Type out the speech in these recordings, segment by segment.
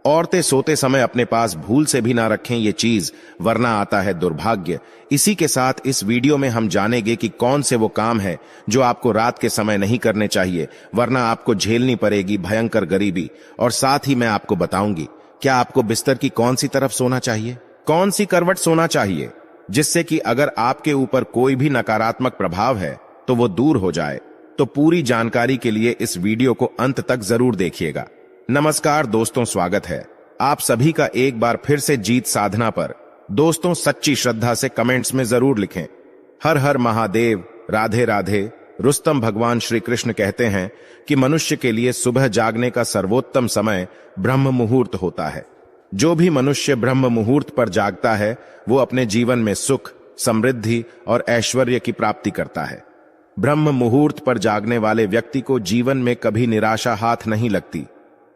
औरतें सोते समय अपने पास भूल से भी ना रखें ये चीज, वरना आता है दुर्भाग्य। इसी के साथ इस वीडियो में हम जानेंगे कि कौन से वो काम है जो आपको रात के समय नहीं करने चाहिए, वरना आपको झेलनी पड़ेगी भयंकर गरीबी। और साथ ही मैं आपको बताऊंगी क्या आपको बिस्तर की कौन सी तरफ सोना चाहिए, कौन सी करवट सोना चाहिए, जिससे कि अगर आपके ऊपर कोई भी नकारात्मक प्रभाव है तो वो दूर हो जाए। तो पूरी जानकारी के लिए इस वीडियो को अंत तक जरूर देखिएगा। नमस्कार दोस्तों, स्वागत है आप सभी का एक बार फिर से जीत साधना पर। दोस्तों, सच्ची श्रद्धा से कमेंट्स में जरूर लिखें हर हर महादेव, राधे राधे। रुस्तम भगवान श्री कृष्ण कहते हैं कि मनुष्य के लिए सुबह जागने का सर्वोत्तम समय ब्रह्म मुहूर्त होता है। जो भी मनुष्य ब्रह्म मुहूर्त पर जागता है वो अपने जीवन में सुख, समृद्धि और ऐश्वर्य की प्राप्ति करता है। ब्रह्म मुहूर्त पर जागने वाले व्यक्ति को जीवन में कभी निराशा हाथ नहीं लगती।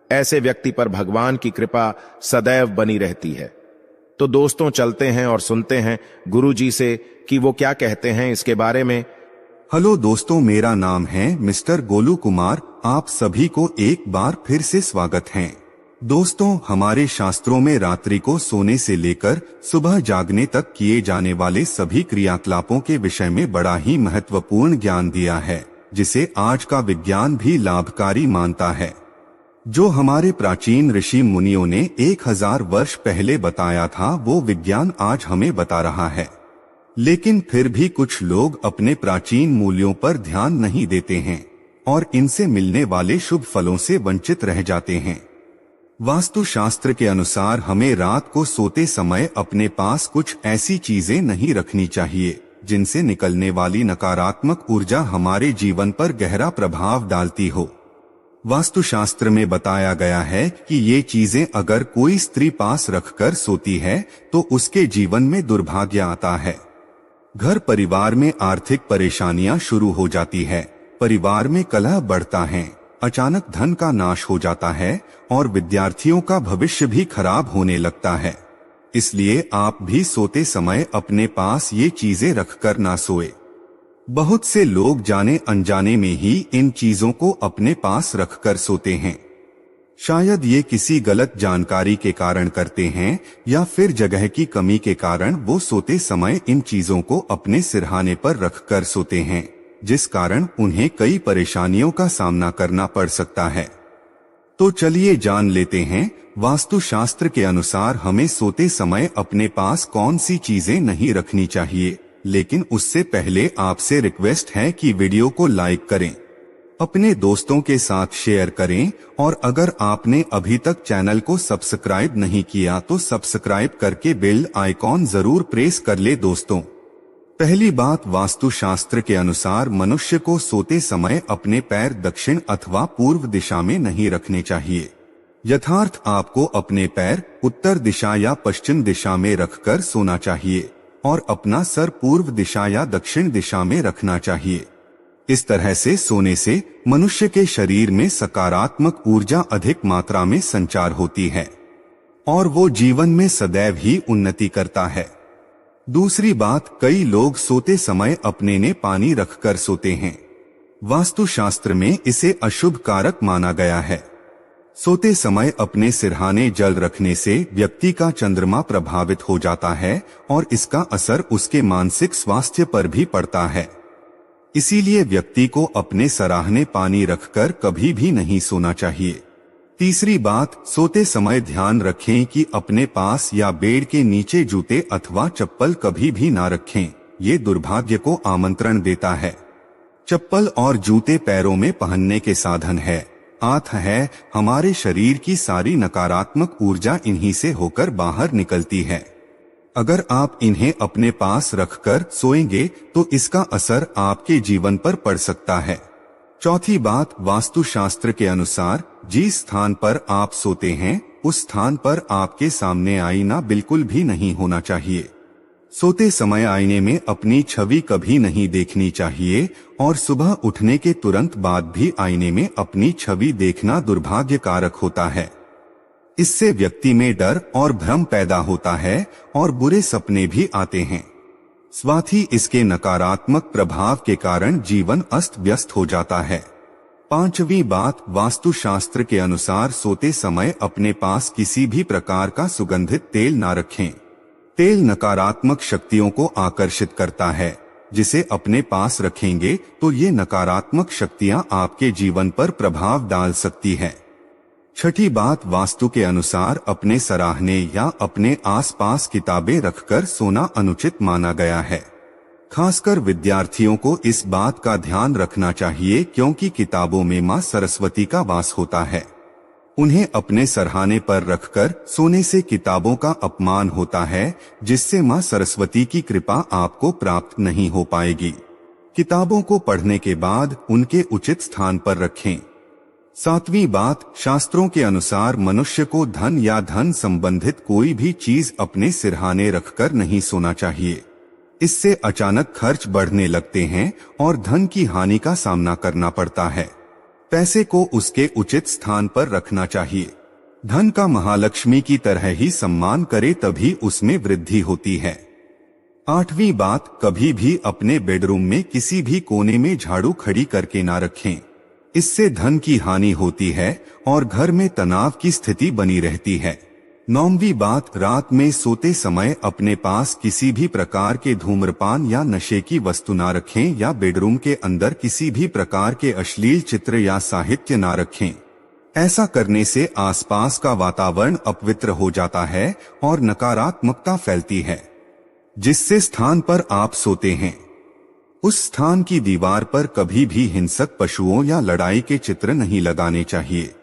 ऐसे व्यक्ति पर भगवान की कृपा सदैव बनी रहती है। तो दोस्तों, चलते हैं और सुनते हैं गुरुजी से कि वो क्या कहते हैं इसके बारे में। हेलो दोस्तों, मेरा नाम है मिस्टर गोलू कुमार। आप सभी को एक बार फिर से स्वागत है। दोस्तों, हमारे शास्त्रों में रात्रि को सोने से लेकर सुबह जागने तक किए जाने वाले सभी क्रियाकलापों के विषय में बड़ा ही महत्वपूर्ण ज्ञान दिया है, जिसे आज का विज्ञान भी लाभकारी मानता है। जो हमारे प्राचीन ऋषि मुनियों ने 1000 वर्ष पहले बताया था, वो विज्ञान आज हमें बता रहा है। लेकिन फिर भी कुछ लोग अपने प्राचीन मूल्यों पर ध्यान नहीं देते हैं और इनसे मिलने वाले शुभ फलों से वंचित रह जाते हैं। वास्तुशास्त्र के अनुसार हमें रात को सोते समय अपने पास कुछ ऐसी चीजें नहीं रखनी चाहिए जिनसे निकलने वाली नकारात्मक ऊर्जा हमारे जीवन पर गहरा प्रभाव डालती हो। वास्तुशास्त्र में बताया गया है कि ये चीजें अगर कोई स्त्री पास रखकर सोती है तो उसके जीवन में दुर्भाग्य आता है। घर परिवार में आर्थिक परेशानियां शुरू हो जाती है, परिवार में कलह बढ़ता है, अचानक धन का नाश हो जाता है और विद्यार्थियों का भविष्य भी खराब होने लगता है। इसलिए आप भी सोते समय अपने पास ये चीजें रखकर ना सोए। बहुत से लोग जाने अनजाने में ही इन चीजों को अपने पास रखकर सोते हैं। शायद ये किसी गलत जानकारी के कारण करते हैं या फिर जगह की कमी के कारण वो सोते समय इन चीजों को अपने सिरहाने पर रखकर सोते हैं, जिस कारण उन्हें कई परेशानियों का सामना करना पड़ सकता है। तो चलिए जान लेते हैं वास्तुशास्त्र के अनुसार हमें सोते समय अपने पास कौन सी चीजें नहीं रखनी चाहिए। लेकिन उससे पहले आपसे रिक्वेस्ट है कि वीडियो को लाइक करें, अपने दोस्तों के साथ शेयर करें और अगर आपने अभी तक चैनल को सब्सक्राइब नहीं किया तो सब्सक्राइब करके बेल आइकॉन जरूर प्रेस कर ले। दोस्तों, पहली बात, वास्तुशास्त्र के अनुसार मनुष्य को सोते समय अपने पैर दक्षिण अथवा पूर्व दिशा में नहीं रखने चाहिए। यथार्थ आपको अपने पैर उत्तर दिशा या पश्चिम दिशा में रखकर सोना चाहिए और अपना सर पूर्व दिशा या दक्षिण दिशा में रखना चाहिए। इस तरह से सोने से मनुष्य के शरीर में सकारात्मक ऊर्जा अधिक मात्रा में संचार होती है और वो जीवन में सदैव ही उन्नति करता है। दूसरी बात, कई लोग सोते समय अपने ने पानी रखकर सोते हैं। वास्तुशास्त्र में इसे अशुभ कारक माना गया है। सोते समय अपने सिरहाने जल रखने से व्यक्ति का चंद्रमा प्रभावित हो जाता है और इसका असर उसके मानसिक स्वास्थ्य पर भी पड़ता है। इसीलिए व्यक्ति को अपने सराहने पानी रखकर कभी भी नहीं सोना चाहिए। तीसरी बात, सोते समय ध्यान रखें कि अपने पास या बेड के नीचे जूते अथवा चप्पल कभी भी ना रखें। ये दुर्भाग्य को आमंत्रण देता है। चप्पल और जूते पैरों में पहनने के साधन है, हाथ है। हमारे शरीर की सारी नकारात्मक ऊर्जा इन्हीं से होकर बाहर निकलती है। अगर आप इन्हें अपने पास रखकर सोएंगे तो इसका असर आपके जीवन पर पड़ सकता है। चौथी बात, वास्तुशास्त्र के अनुसार जिस स्थान पर आप सोते हैं उस स्थान पर आपके सामने आईना बिल्कुल भी नहीं होना चाहिए। सोते समय आईने में अपनी छवि कभी नहीं देखनी चाहिए और सुबह उठने के तुरंत बाद भी आईने में अपनी छवि देखना दुर्भाग्य कारक होता है। इससे व्यक्ति में डर और भ्रम पैदा होता है और बुरे सपने भी आते हैं। साथ ही इसके नकारात्मक प्रभाव के कारण जीवन अस्त व्यस्त हो जाता है। पांचवी बात, वास्तुशास्त्र के अनुसार सोते समय अपने पास किसी भी प्रकार का सुगंधित तेल ना रखें। तेल नकारात्मक शक्तियों को आकर्षित करता है, जिसे अपने पास रखेंगे तो ये नकारात्मक शक्तियां आपके जीवन पर प्रभाव डाल सकती है। छठी बात, वास्तु के अनुसार अपने सराहने या अपने आसपास किताबें रखकर सोना अनुचित माना गया है। खासकर विद्यार्थियों को इस बात का ध्यान रखना चाहिए क्योंकि किताबों में मां सरस्वती का वास होता है। उन्हें अपने सरहाने पर रखकर सोने से किताबों का अपमान होता है, जिससे मां सरस्वती की कृपा आपको प्राप्त नहीं हो पाएगी। किताबों को पढ़ने के बाद उनके उचित स्थान पर रखें। सातवीं बात, शास्त्रों के अनुसार मनुष्य को धन या धन संबंधित कोई भी चीज अपने सिरहाने रखकर नहीं सोना चाहिए। इससे अचानक खर्च बढ़ने लगते हैं और धन की हानि का सामना करना पड़ता है। पैसे को उसके उचित स्थान पर रखना चाहिए। धन का महालक्ष्मी की तरह ही सम्मान करे तभी उसमें वृद्धि होती है। आठवीं बात, कभी भी अपने बेडरूम में किसी भी कोने में झाड़ू खड़ी करके ना रखें। इससे धन की हानि होती है और घर में तनाव की स्थिति बनी रहती है। नौवीं बात, रात में सोते समय अपने पास किसी भी प्रकार के धूम्रपान या नशे की वस्तु ना रखें या बेडरूम के अंदर किसी भी प्रकार के अश्लील चित्र या साहित्य ना रखें। ऐसा करने से आसपास का वातावरण अपवित्र हो जाता है और नकारात्मकता फैलती है। जिससे स्थान पर आप सोते हैं उस स्थान की दीवार पर कभी भी हिंसक पशुओं या लड़ाई के चित्र नहीं लगाने चाहिए।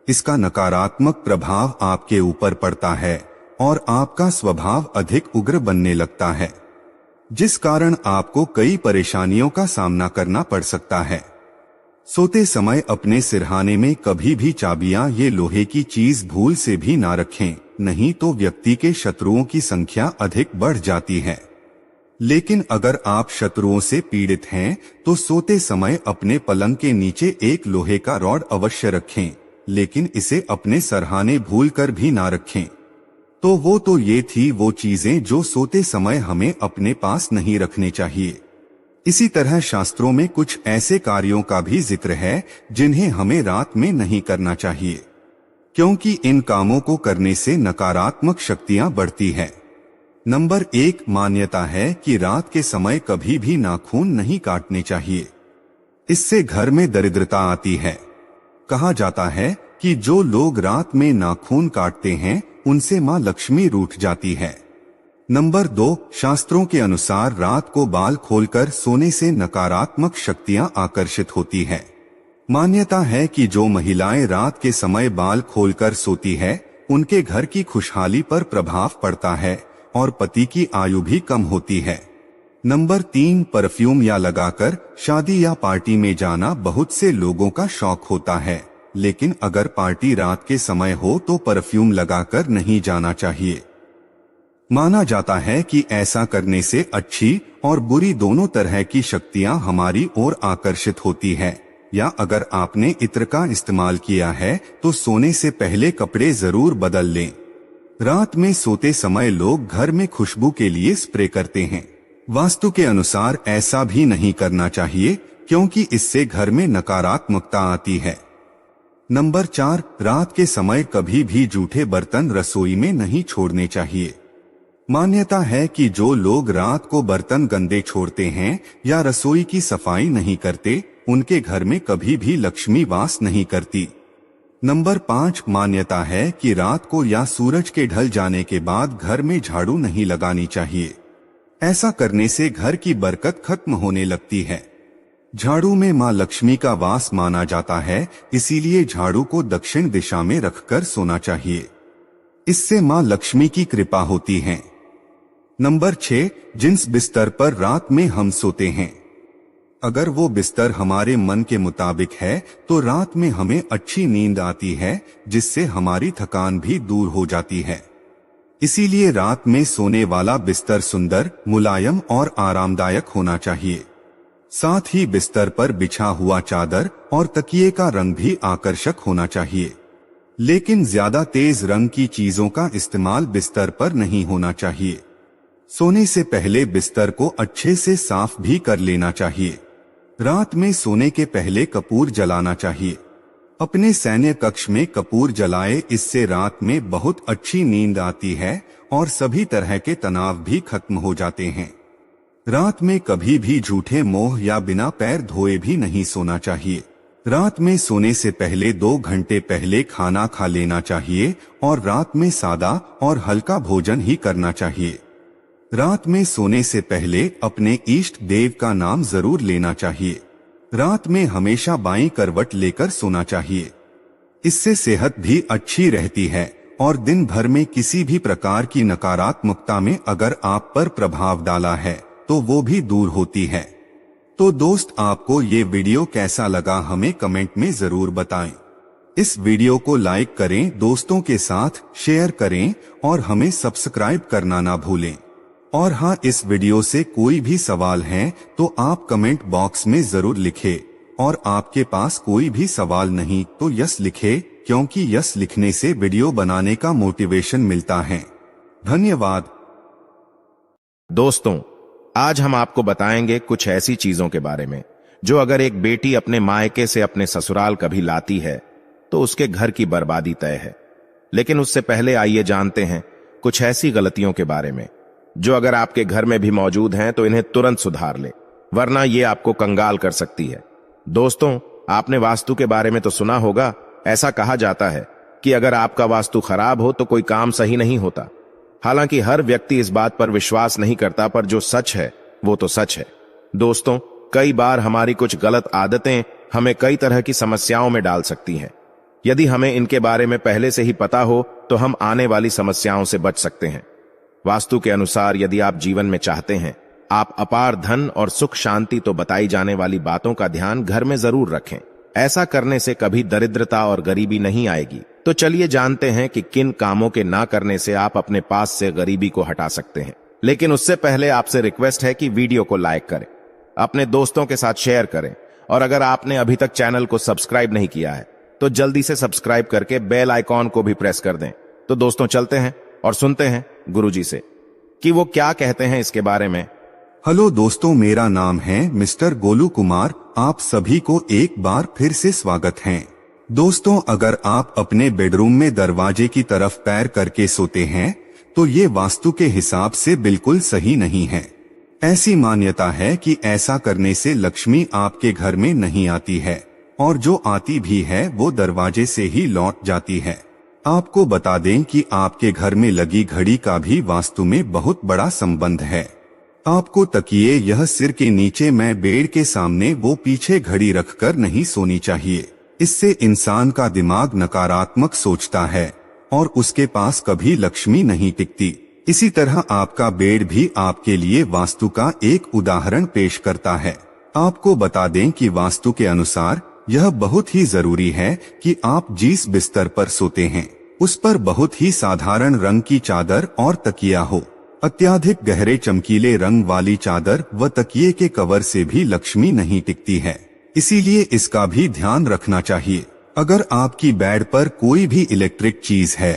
इसका नकारात्मक प्रभाव आपके ऊपर पड़ता है और आपका स्वभाव अधिक उग्र बनने लगता है, जिस कारण आपको कई परेशानियों का सामना करना पड़ सकता है। सोते समय अपने सिरहाने में कभी भी चाबियां ये लोहे की चीज भूल से भी ना रखें, नहीं तो व्यक्ति के शत्रुओं की संख्या अधिक बढ़ जाती है। लेकिन अगर आप शत्रुओं से पीड़ित हैं तो सोते समय अपने पलंग के नीचे एक लोहे का रॉड अवश्य रखें, लेकिन इसे अपने सरहाने भूलकर भी ना रखें। तो ये थी वो चीजें जो सोते समय हमें अपने पास नहीं रखने चाहिए। इसी तरह शास्त्रों में कुछ ऐसे कार्यों का भी जिक्र है जिन्हें हमें रात में नहीं करना चाहिए, क्योंकि इन कामों को करने से नकारात्मक शक्तियां बढ़ती है। नंबर 1, मान्यता है कि रात के समय कभी भी नाखून नहीं काटने चाहिए। इससे घर में दरिद्रता आती है। कहा जाता है कि जो लोग रात में नाखून काटते हैं उनसे मां लक्ष्मी रूठ जाती है। नंबर 2, शास्त्रों के अनुसार रात को बाल खोलकर सोने से नकारात्मक शक्तियां आकर्षित होती है। मान्यता है कि जो महिलाएं रात के समय बाल खोलकर सोती है उनके घर की खुशहाली पर प्रभाव पड़ता है और पति की आयु भी कम होती है। नंबर 3, परफ्यूम या लगाकर शादी या पार्टी में जाना बहुत से लोगों का शौक होता है, लेकिन अगर पार्टी रात के समय हो तो परफ्यूम लगाकर नहीं जाना चाहिए। माना जाता है कि ऐसा करने से अच्छी और बुरी दोनों तरह की शक्तियां हमारी ओर आकर्षित होती है। या अगर आपने इत्र का इस्तेमाल किया है तो सोने से पहले कपड़े जरूर बदल लें। रात में सोते समय लोग घर में खुशबू के लिए स्प्रे करते हैं। वास्तु के अनुसार ऐसा भी नहीं करना चाहिए क्योंकि इससे घर में नकारात्मकता आती है। नंबर 4, रात के समय कभी भी जूठे बर्तन रसोई में नहीं छोड़ने चाहिए। मान्यता है कि जो लोग रात को बर्तन गंदे छोड़ते हैं या रसोई की सफाई नहीं करते उनके घर में कभी भी लक्ष्मी वास नहीं करती। नंबर 5, मान्यता है कि रात को या सूरज के ढल जाने के बाद घर में झाड़ू नहीं लगानी चाहिए। ऐसा करने से घर की बरकत खत्म होने लगती है। झाड़ू में मां लक्ष्मी का वास माना जाता है, इसीलिए झाड़ू को दक्षिण दिशा में रखकर सोना चाहिए। इससे मां लक्ष्मी की कृपा होती है। नंबर 6, जिस बिस्तर पर रात में हम सोते हैं अगर वो बिस्तर हमारे मन के मुताबिक है तो रात में हमें अच्छी नींद आती है, जिससे हमारी थकान भी दूर हो जाती है। इसीलिए रात में सोने वाला बिस्तर सुंदर, मुलायम और आरामदायक होना चाहिए। साथ ही बिस्तर पर बिछा हुआ चादर और तकिए का रंग भी आकर्षक होना चाहिए। लेकिन ज्यादा तेज रंग की चीजों का इस्तेमाल बिस्तर पर नहीं होना चाहिए। सोने से पहले बिस्तर को अच्छे से साफ भी कर लेना चाहिए। रात में सोने के पहले कपूर जलाना चाहिए। अपने सैन्य कक्ष में कपूर जलाए, इससे रात में बहुत अच्छी नींद आती है और सभी तरह के तनाव भी खत्म हो जाते हैं। रात में कभी भी झूठे मोह या बिना पैर धोए भी नहीं सोना चाहिए। रात में सोने से पहले 2 घंटे पहले खाना खा लेना चाहिए और रात में सादा और हल्का भोजन ही करना चाहिए। रात में सोने से पहले अपने इष्ट देव का नाम जरूर लेना चाहिए। रात में हमेशा बाईं करवट लेकर सोना चाहिए। इससे सेहत भी अच्छी रहती है और दिन भर में किसी भी प्रकार की नकारात्मकता में अगर आप पर प्रभाव डाला है तो वो भी दूर होती है। तो दोस्त, आपको ये वीडियो कैसा लगा हमें कमेंट में जरूर बताएं। इस वीडियो को लाइक करें, दोस्तों के साथ शेयर करें और हमें सब्सक्राइब करना ना भूलें। और हाँ, इस वीडियो से कोई भी सवाल है तो आप कमेंट बॉक्स में जरूर लिखें और आपके पास कोई भी सवाल नहीं तो यस लिखें, क्योंकि यस लिखने से वीडियो बनाने का मोटिवेशन मिलता है। धन्यवाद। दोस्तों, आज हम आपको बताएंगे कुछ ऐसी चीजों के बारे में जो अगर एक बेटी अपने मायके से अपने ससुराल कभी लाती है तो उसके घर की बर्बादी तय है। लेकिन उससे पहले आइए जानते हैं कुछ ऐसी गलतियों के बारे में जो अगर आपके घर में भी मौजूद हैं तो इन्हें तुरंत सुधार ले, वरना ये आपको कंगाल कर सकती है। दोस्तों, आपने वास्तु के बारे में तो सुना होगा। ऐसा कहा जाता है कि अगर आपका वास्तु खराब हो तो कोई काम सही नहीं होता। हालांकि हर व्यक्ति इस बात पर विश्वास नहीं करता, पर जो सच है वो तो सच है। दोस्तों, कई बार हमारी कुछ गलत आदतें हमें कई तरह की समस्याओं में डाल सकती हैं। यदि हमें इनके बारे में पहले से ही पता हो तो हम आने वाली समस्याओं से बच सकते हैं। वास्तु के अनुसार यदि आप जीवन में चाहते हैं आप अपार धन और सुख शांति, तो बताई जाने वाली बातों का ध्यान घर में जरूर रखें। ऐसा करने से कभी दरिद्रता और गरीबी नहीं आएगी। तो चलिए जानते हैं कि किन कामों के ना करने से आप अपने पास से गरीबी को हटा सकते हैं। लेकिन उससे पहले आपसे रिक्वेस्ट है कि वीडियो को लाइक करें, अपने दोस्तों के साथ शेयर करें और अगर आपने अभी तक चैनल को सब्सक्राइब नहीं किया है तो जल्दी से सब्सक्राइब करके बेल आइकॉन को भी प्रेस कर दें। तो दोस्तों, चलते हैं और सुनते हैं गुरुजी से कि वो क्या कहते हैं इसके बारे में। हेलो दोस्तों, मेरा नाम है मिस्टर गोलू कुमार। आप सभी को एक बार फिर से स्वागत है। दोस्तों, अगर आप अपने बेडरूम में दरवाजे की तरफ पैर करके सोते हैं तो ये वास्तु के हिसाब से बिल्कुल सही नहीं है। ऐसी मान्यता है कि ऐसा करने से लक्ष्मी आपके घर में नहीं आती है और जो आती भी है वो दरवाजे से ही लौट जाती है। आपको बता दें कि आपके घर में लगी घड़ी का भी वास्तु में बहुत बड़ा संबंध है। आपको तकिए यह सिर के नीचे में बेड के सामने वो पीछे घड़ी रखकर नहीं सोनी चाहिए। इससे इंसान का दिमाग नकारात्मक सोचता है और उसके पास कभी लक्ष्मी नहीं टिकती। इसी तरह आपका बेड भी आपके लिए वास्तु का एक उदाहरण पेश करता है। आपको बता दें कि वास्तु के अनुसार यह बहुत ही जरूरी है कि आप जिस बिस्तर पर सोते हैं उस पर बहुत ही साधारण रंग की चादर और तकिया हो। अत्याधिक गहरे चमकीले रंग वाली चादर व तकिए के कवर से भी लक्ष्मी नहीं टिकती है, इसीलिए इसका भी ध्यान रखना चाहिए। अगर आपकी बेड पर कोई भी इलेक्ट्रिक चीज है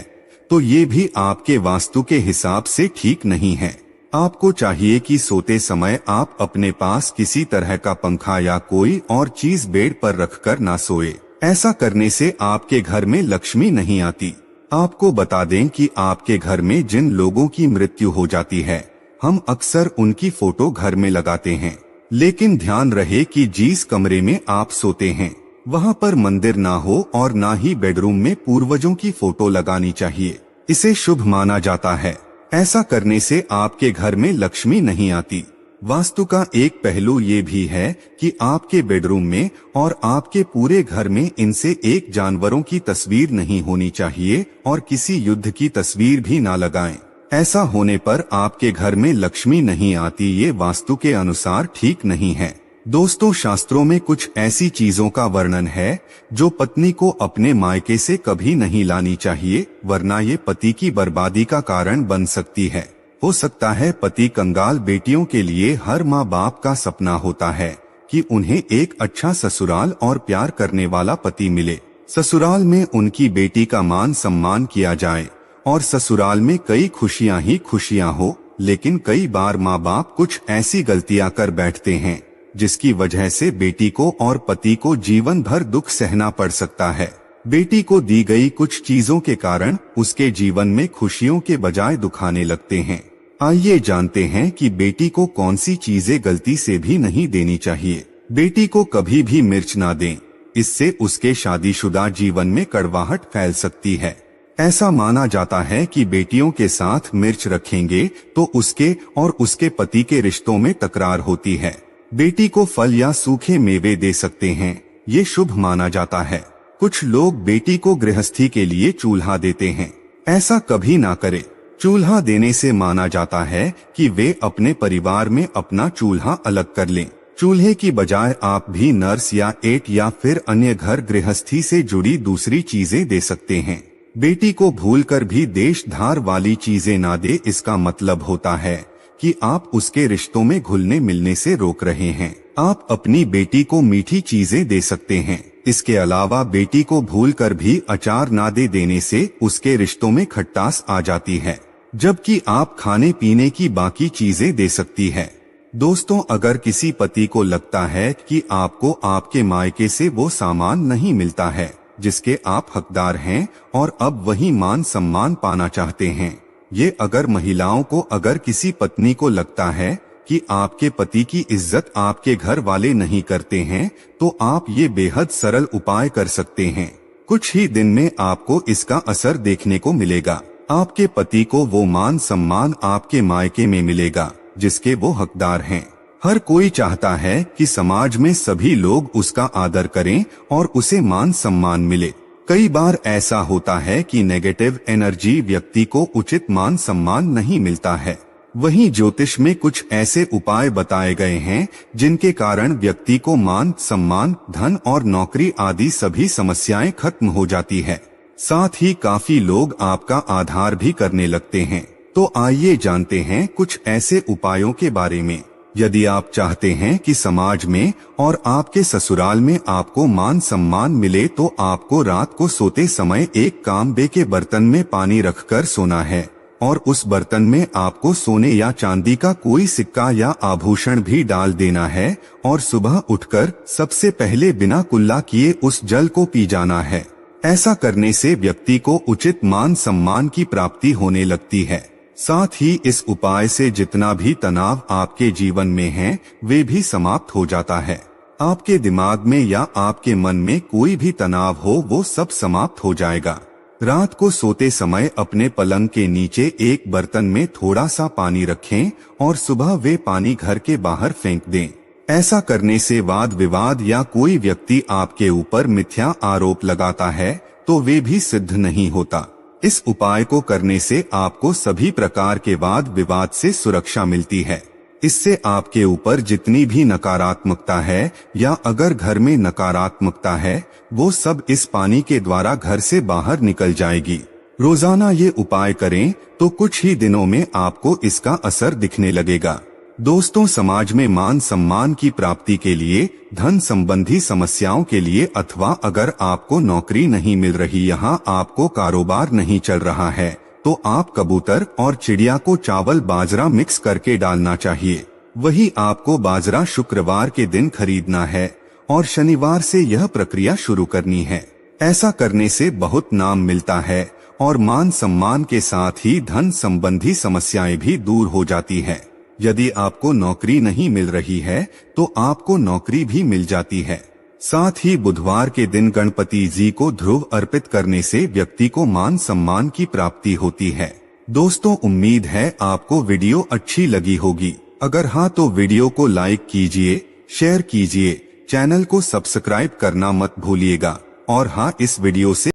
तो ये भी आपके वास्तु के हिसाब से ठीक नहीं है। आपको चाहिए कि सोते समय आप अपने पास किसी तरह का पंखा या कोई और चीज बेड पर रखकर ना सोए। ऐसा करने से आपके घर में लक्ष्मी नहीं आती। आपको बता दें कि आपके घर में जिन लोगों की मृत्यु हो जाती है हम अक्सर उनकी फोटो घर में लगाते हैं, लेकिन ध्यान रहे कि जिस कमरे में आप सोते हैं वहां पर मंदिर ना हो और ना ही बेडरूम में पूर्वजों की फोटो लगानी चाहिए। इसे शुभ माना जाता है। ऐसा करने से आपके घर में लक्ष्मी नहीं आती। वास्तु का एक पहलू ये भी है कि आपके बेडरूम में और आपके पूरे घर में इनसे एक जानवरों की तस्वीर नहीं होनी चाहिए और किसी युद्ध की तस्वीर भी ना लगाएं। ऐसा होने पर आपके घर में लक्ष्मी नहीं आती। ये वास्तु के अनुसार ठीक नहीं है। दोस्तों, शास्त्रों में कुछ ऐसी चीजों का वर्णन है जो पत्नी को अपने मायके से कभी नहीं लानी चाहिए, वरना ये पति की बर्बादी का कारण बन सकती है। हो सकता है पति कंगाल बेटियों के लिए हर माँ बाप का सपना होता है कि उन्हें एक अच्छा ससुराल और प्यार करने वाला पति मिले। ससुराल में उनकी बेटी का मान सम्मान किया जाए और ससुराल में कई खुशियां ही खुशियां हो। लेकिन कई बार माँ बाप कुछ ऐसी गलतियां कर बैठते हैं जिसकी वजह से बेटी को और पति को जीवन भर दुख सहना पड़ सकता है। बेटी को दी गई कुछ चीजों के कारण उसके जीवन में खुशियों के बजाय दुखाने लगते हैं। आइए जानते हैं कि बेटी को कौन सी चीजें गलती से भी नहीं देनी चाहिए। बेटी को कभी भी मिर्च ना दें, इससे उसके शादीशुदा जीवन में कड़वाहट फैल सकती है। ऐसा माना जाता है कि बेटियों के साथ मिर्च रखेंगे तो उसके और उसके पति के रिश्तों में तकरार होती है। बेटी को फल या सूखे मेवे दे सकते हैं, ये शुभ माना जाता है। कुछ लोग बेटी को गृहस्थी के लिए चूल्हा देते हैं, ऐसा कभी ना करें। चूल्हा देने से माना जाता है कि वे अपने परिवार में अपना चूल्हा अलग कर लें। चूल्हे की बजाय आप भी नर्स या एट या फिर अन्य घर गृहस्थी से जुड़ी दूसरी चीजें दे सकते हैं। बेटी को भूलकर भी देश धार वाली चीजें ना दे, इसका मतलब होता है कि आप उसके रिश्तों में घुलने मिलने से रोक रहे हैं। आप अपनी बेटी को मीठी चीजें दे सकते हैं। इसके अलावा बेटी को भूलकर भी अचार ना दे देने से उसके रिश्तों में खट्टास आ जाती है, जबकि आप खाने पीने की बाकी चीजें दे सकती है। दोस्तों, अगर किसी पति को लगता है कि आपको आपके मायके से वो सामान नहीं मिलता है जिसके आप हकदार हैं और अब वही मान सम्मान पाना चाहते हैं, ये अगर महिलाओं को अगर किसी पत्नी को लगता है कि आपके पति की इज्जत आपके घर वाले नहीं करते हैं, तो आप ये बेहद सरल उपाय कर सकते हैं। कुछ ही दिन में आपको इसका असर देखने को मिलेगा। आपके पति को वो मान सम्मान आपके मायके में मिलेगा जिसके वो हकदार हैं। हर कोई चाहता है कि समाज में सभी लोग उसका आदर करें और उसे मान सम्मान मिले। कई बार ऐसा होता है कि नेगेटिव एनर्जी व्यक्ति को उचित मान सम्मान नहीं मिलता है। वहीं ज्योतिष में कुछ ऐसे उपाय बताए गए हैं जिनके कारण व्यक्ति को मान सम्मान, धन और नौकरी आदि सभी समस्याएं खत्म हो जाती है। साथ ही काफी लोग आपका आधार भी करने लगते हैं। तो आइए जानते हैं कुछ ऐसे उपायों के बारे में। यदि आप चाहते हैं कि समाज में और आपके ससुराल में आपको मान सम्मान मिले, तो आपको रात को सोते समय एक तांबे के बर्तन में पानी रखकर सोना है और उस बर्तन में आपको सोने या चांदी का कोई सिक्का या आभूषण भी डाल देना है और सुबह उठकर सबसे पहले बिना कुल्ला किए उस जल को पी जाना है। ऐसा करने से व्यक्ति को उचित मान सम्मान की प्राप्ति होने लगती है। साथ ही इस उपाय से जितना भी तनाव आपके जीवन में है वे भी समाप्त हो जाता है। आपके दिमाग में या आपके मन में कोई भी तनाव हो वो सब समाप्त हो जाएगा। रात को सोते समय अपने पलंग के नीचे एक बर्तन में थोड़ा सा पानी रखें और सुबह वे पानी घर के बाहर फेंक दें। ऐसा करने से वाद विवाद या कोई व्यक्ति आपके ऊपर मिथ्या आरोप लगाता है तो वे भी सिद्ध नहीं होता। इस उपाय को करने से आपको सभी प्रकार के वाद विवाद से सुरक्षा मिलती है। इससे आपके ऊपर जितनी भी नकारात्मकता है या अगर घर में नकारात्मकता है वो सब इस पानी के द्वारा घर से बाहर निकल जाएगी। रोजाना ये उपाय करें तो कुछ ही दिनों में आपको इसका असर दिखने लगेगा। दोस्तों, समाज में मान सम्मान की प्राप्ति के लिए, धन संबंधी समस्याओं के लिए अथवा अगर आपको नौकरी नहीं मिल रही, यहाँ आपको कारोबार नहीं चल रहा है, तो आप कबूतर और चिड़िया को चावल बाजरा मिक्स करके डालना चाहिए। वही आपको बाजरा शुक्रवार के दिन खरीदना है और शनिवार से यह प्रक्रिया शुरू करनी है। ऐसा करने से बहुत नाम मिलता है और मान सम्मान के साथ ही धन संबंधी समस्याएं भी दूर हो जाती है। यदि आपको नौकरी नहीं मिल रही है तो आपको नौकरी भी मिल जाती है। साथ ही बुधवार के दिन गणपति जी को ध्रुव अर्पित करने से व्यक्ति को मान सम्मान की प्राप्ति होती है। दोस्तों, उम्मीद है आपको वीडियो अच्छी लगी होगी। अगर हाँ तो वीडियो को लाइक कीजिए, शेयर कीजिए, चैनल को सब्सक्राइब करना मत भूलिएगा। और हाँ, इस वीडियो से